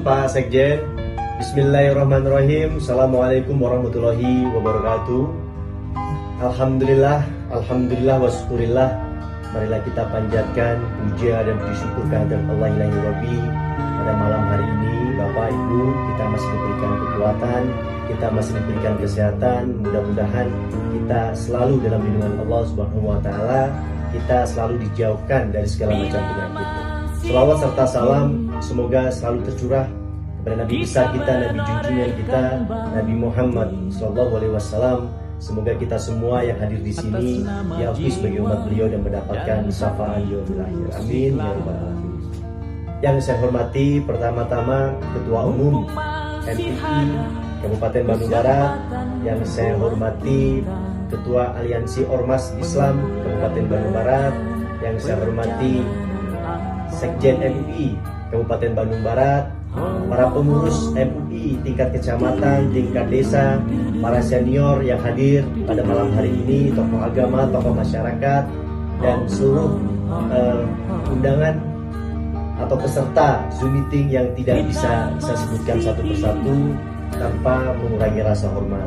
Pak Sekjen. Bismillahirrahmanirrahim. Assalamualaikum warahmatullahi wabarakatuh. Alhamdulillah wa syukurillah. Marilah kita panjatkan puja dan puji syukur kehadirat Allah ilahi rabbi. Pada malam hari ini Bapak Ibu, kita masih diberikan kekuatan, kita masih diberikan kesehatan. Mudah-mudahan kita selalu dalam lindungan Allah Subhanahu wa taala. Kita selalu dijauhkan dari segala macam penyakit. Selawat serta salam semoga selalu tercurah kepada Nabi besar kita, Nabi junjungan kita, Nabi Muhammad SAW. Semoga kita semua yang hadir di sini diakui sebagai umat beliau dan mendapatkan syafaat yaumil akhir. Amin ya rabbal alamin. Yang saya hormati pertama-tama Ketua Umum MUI Kabupaten Bandung Barat, yang saya hormati Ketua Aliansi Ormas Islam Kabupaten Bandung Barat, yang saya hormati Sekjen MUI Kabupaten Bandung Barat, para pengurus MUI tingkat kecamatan, tingkat desa, para senior yang hadir pada malam hari ini, tokoh agama, tokoh masyarakat, dan seluruh undangan atau peserta Zoom meeting yang tidak bisa saya sebutkan satu persatu tanpa mengurangi rasa hormat.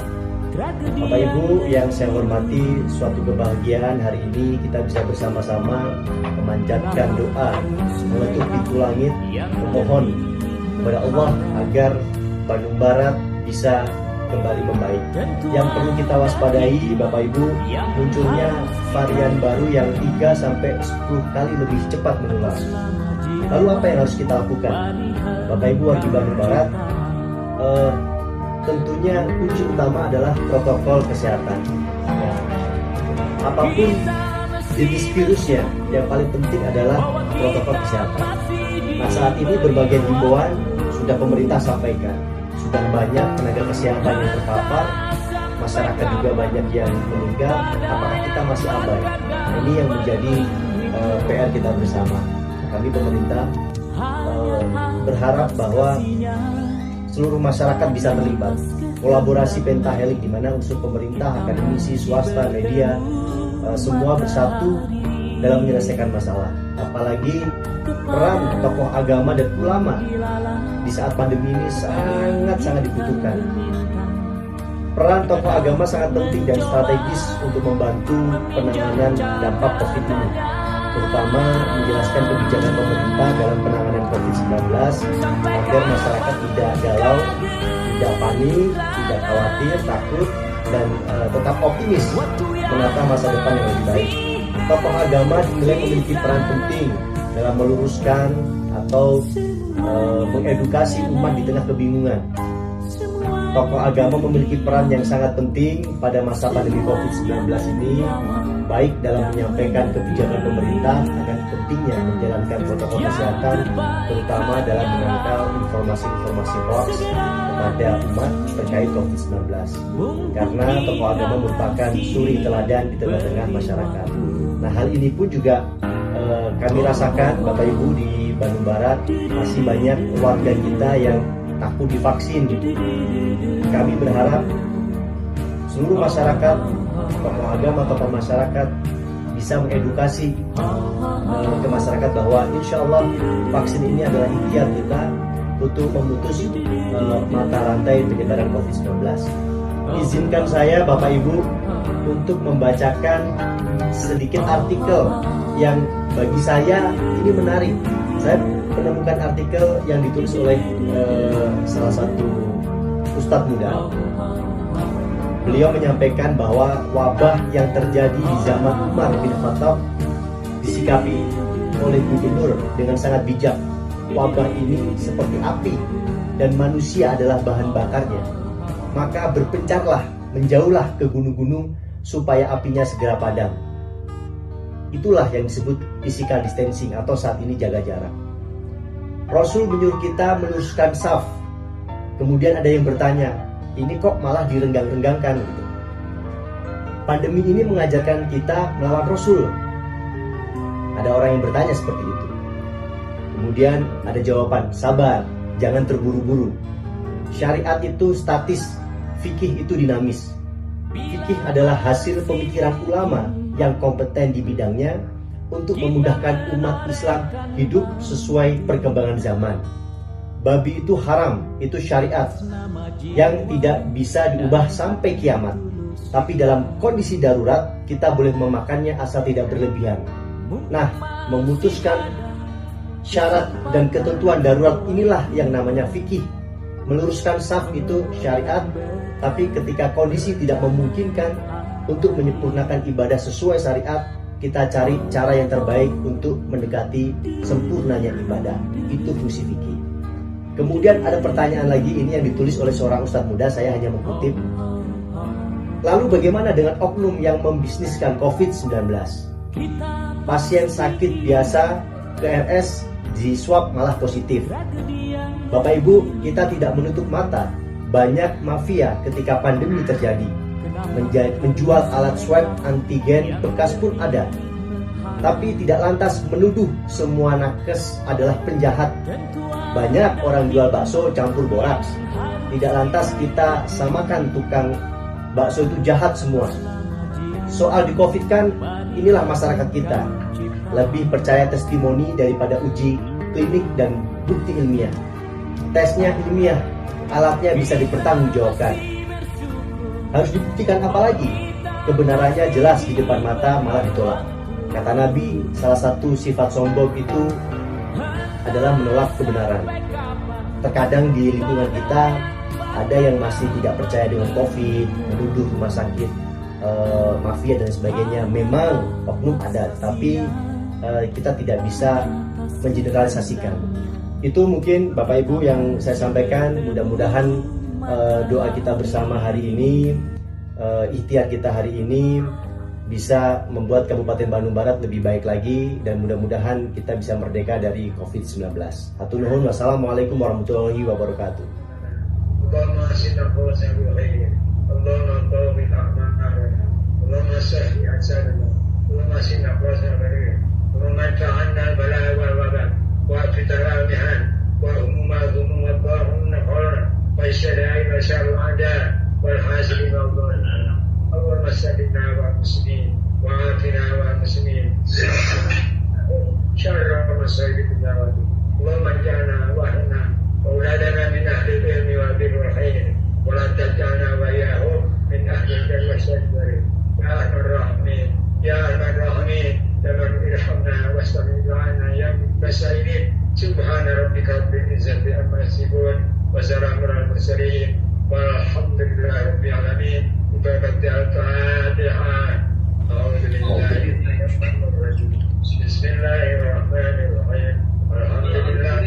Bapak Ibu yang saya hormati, suatu kebahagiaan hari ini kita bisa bersama-sama memanjatkan doa, mengetuk pintu langit, memohon kepada Allah agar Bandung Barat bisa kembali membaik. Yang perlu kita waspadai Bapak Ibu, munculnya varian baru yang 3-10 kali lebih cepat menular. Lalu apa yang harus kita lakukan? Bapak Ibu warga Bandung Barat, tentunya kunci utama adalah protokol kesehatan. Apapun jenis virusnya, yang paling penting adalah protokol kesehatan. Nah, saat ini berbagai himbauan sudah pemerintah sampaikan. Sudah banyak tenaga kesehatan yang terpapar, masyarakat juga banyak yang meninggal. Apakah kita masih abai? Nah, ini yang menjadi PR kita bersama. Kami pemerintah berharap bahwa seluruh masyarakat bisa terlibat. Kolaborasi pentahelix di mana unsur pemerintah, akademisi, swasta, media, semua bersatu dalam menyelesaikan masalah. Apalagi peran tokoh agama dan ulama di saat pandemi ini sangat dibutuhkan. Peran tokoh agama sangat penting dan strategis untuk membantu penanganan dampak COVID ini, terutama menjelaskan kebijakan pemerintah dalam penanganan COVID-19 agar masyarakat tidak galau, tidak panik, tidak khawatir, takut, dan tetap optimis menata masa depan yang lebih baik. Tokoh agama dinilai memiliki peran penting dalam meluruskan atau mengedukasi umat di tengah kebingungan. Tokoh agama memiliki peran yang sangat penting pada masa pandemi COVID-19 ini, baik dalam menyampaikan kebijakan pemerintah akan pentingnya menjalankan protokol kesehatan, terutama dalam menangkal informasi-informasi hoax kepada umat terkait COVID-19. Karena tokoh agama merupakan suri teladan di tengah-tengah masyarakat. Nah, hal ini pun juga kami rasakan Bapak Ibu di Bandung Barat, masih banyak warga kita yang takut divaksin. Kami berharap seluruh masyarakat, tokoh agama, tokoh masyarakat bisa mengedukasi ke masyarakat bahwa insya Allah vaksin ini adalah ikhtiar kita untuk memutus mata rantai penyebaran COVID-19. Izinkan saya Bapak Ibu untuk membacakan sedikit artikel yang bagi saya ini menarik. Saya menemukan artikel yang ditulis oleh salah satu ustadz muda. Beliau menyampaikan bahwa wabah yang terjadi di zaman Umar bin Khattab disikapi oleh gubernur dengan sangat bijak. Wabah ini seperti api dan manusia adalah bahan bakarnya. Maka berpencarlah, menjauhlah ke gunung-gunung supaya apinya segera padam. Itulah yang disebut physical distancing atau saat ini jaga jarak. Rasul menyuruh kita meluruskan saf. Kemudian ada yang bertanya, ini kok malah direnggang-renggangkan gitu. Pandemi ini mengajarkan kita melawan Rasul. Ada orang yang bertanya seperti itu. Kemudian ada jawaban, sabar, jangan terburu-buru. Syariat itu statis, fikih itu dinamis. Fikih adalah hasil pemikiran ulama yang kompeten di bidangnya untuk memudahkan umat Islam hidup sesuai perkembangan zaman. babi itu haram, itu syariat yang tidak bisa diubah sampai kiamat. Tapi dalam kondisi darurat kita boleh memakannya asal tidak berlebihan. Nah, memutuskan syarat dan ketentuan darurat inilah yang namanya fikih. Meluruskan saf itu syariat, tapi ketika kondisi tidak memungkinkan untuk menyempurnakan ibadah sesuai syariat, kita cari cara yang terbaik untuk mendekati sempurnanya ibadah. Itu fungsi fikih. Kemudian ada pertanyaan lagi, ini yang ditulis oleh seorang ustadz muda, saya hanya mengutip. Lalu bagaimana dengan oknum yang membisniskan COVID-19? Pasien sakit biasa ke RS di swab malah positif. Bapak Ibu, kita tidak menutup mata. Banyak mafia ketika pandemi terjadi. Menjual alat swab antigen bekas pun ada. Tapi tidak lantas menuduh semua nakes adalah penjahat. Banyak orang jual bakso campur boraks. Tidak lantas kita samakan tukang bakso itu jahat semua. Soal di COVID kan, inilah masyarakat kita. Lebih percaya testimoni daripada uji klinik dan bukti ilmiah. Tesnya ilmiah, alatnya bisa dipertanggungjawabkan. Harus dibuktikan apa lagi? Kebenarannya jelas di depan mata malah ditolak. Kata Nabi, salah satu sifat sombong itu adalah menolak kebenaran. Terkadang di lingkungan kita ada yang masih tidak percaya dengan COVID, menuduh rumah sakit mafia dan sebagainya. Memang oknum ada, tapi kita tidak bisa mengeneralisasikan. Itu mungkin Bapak Ibu yang saya sampaikan. Mudah-mudahan doa kita bersama hari ini, ikhtiar kita hari ini bisa membuat Kabupaten Bandung Barat lebih baik lagi, dan mudah-mudahan kita bisa merdeka dari COVID-19. Hatur nuhun. Wassalamualaikum warahmatullahi wabarakatuh. اللهم سلمنا والمسلمين وعافنا والمسلمين شر مصائب الدعوات اللهم اجعلنا واهلنا واولادنا من اهل العلم والبر والخير ولا تجعلنا واياهم من اهل البر والشر يا ارحم الراحمين يا ارحم الراحمين تمن ارحمنا واستغفر دعانا يا المسائلين سبحان ربك رب العزه عما يصفون وسلام على المرسلين والحمد لله رب العالمين. الفاتحة أعوذ بالله من الشيطان الرجيم بسم الله الرحمن الرحيم الحمد لله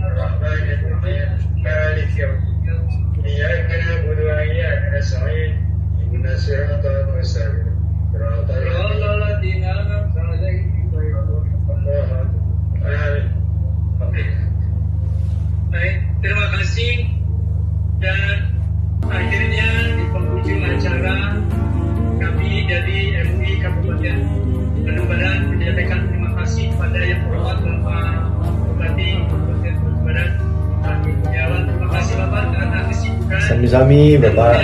الرحمن الرحيم مالك يوم الدين إياك نعبد وإياك نستعين اهدنا الصراط المستقيم صراط الذين أنعمت عليهم غير المغضوب عليهم. Baik, terima kasih. Dan akhirnya di penghujung acara kami dari MUI Kabupaten Bandung Barat menyampaikan terima kasih kepada yang terhormat Bapak Bupati Kabupaten Bandung Barat. Terima kasih Bapak karena kesibukan. Sami-sami Bapak.